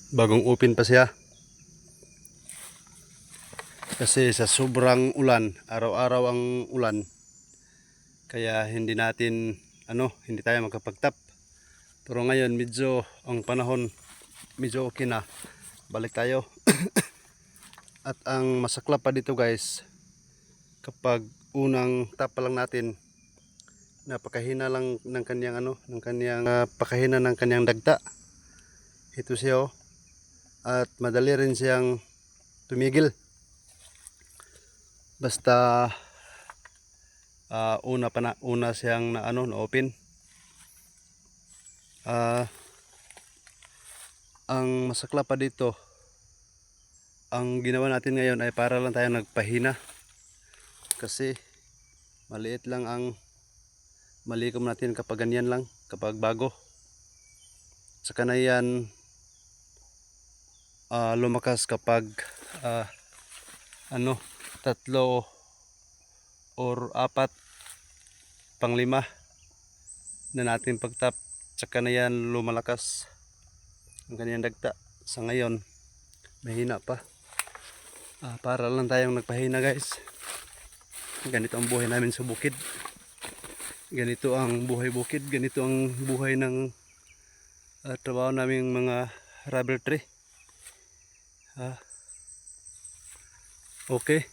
Bagong open pa siya. Kasi sa sobrang ulan, araw-araw ang ulan. Kaya hindi tayo makapagtap. Pero ngayon medyo ang panahon medyo okay na. Balik tayo. At ang masaklap pa dito guys, kapag unang tap pa lang natin, napakahina lang ng kanyang napakahina ng kanyang dagta. Ito siya oh. At madali rin siyang tumigil. Basta una siyang na open. Ang masaklap pa dito, ang ginawa natin ngayon ay para lang tayo nagpahina. Kasi maliit lang ang malikom natin kapag ganyan lang, kapag bago. Saka na yan lumakas kapag tatlo or apat pang lima na natin pagtap. Saka na yan lumalakas ang kanyang dagta. Sa ngayon mahina pa. Para lang tayong nagpahina guys. Ganito ang buhay namin sa bukid. Ganito ang buhay bukid. Ganito ang buhay ng trabaho naming mga rubber tree. Okay.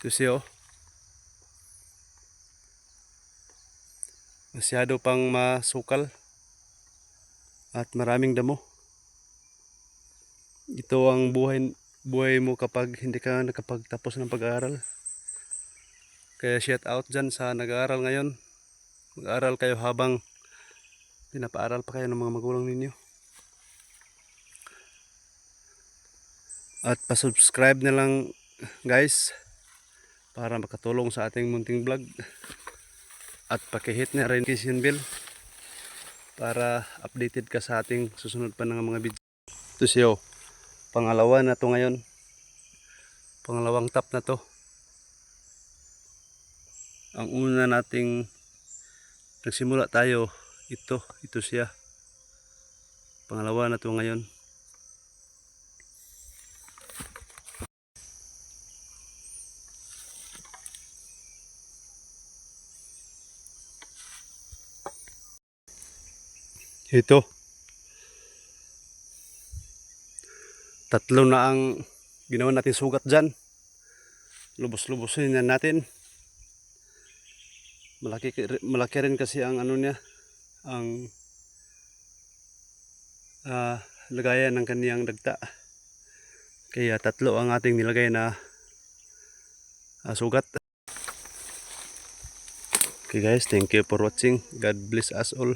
Ito siya oh. Masyado pang masukal at maraming damo. Ito ang buhay mo kapag hindi ka nakapagtapos ng pag-aaral. Kaya shout out dyan sa nag-aaral ngayon. Mag-aaral kayo habang pinapaaral pa kayo ng mga magulang ninyo. At pa-subscribe na lang guys para makatulong sa ating munting vlog. At pakihit na rin notification bell para updated ka sa ating susunod pa ng mga video. Ito siya oh. Pangalawa na to ngayon. Pangalawang tap na to. Ang una nating nagsimula tayo, ito siya. Pangalawa na to ngayon. Ito. Tatlo na ang ginawa natin sugat dyan. Lubos-lubosin na natin. Malaki rin kasi ang niya, ang lagayan ng kaniyang dagta. Kaya tatlo ang ating nilagay na sugat. Okay guys, thank you for watching. God bless us all.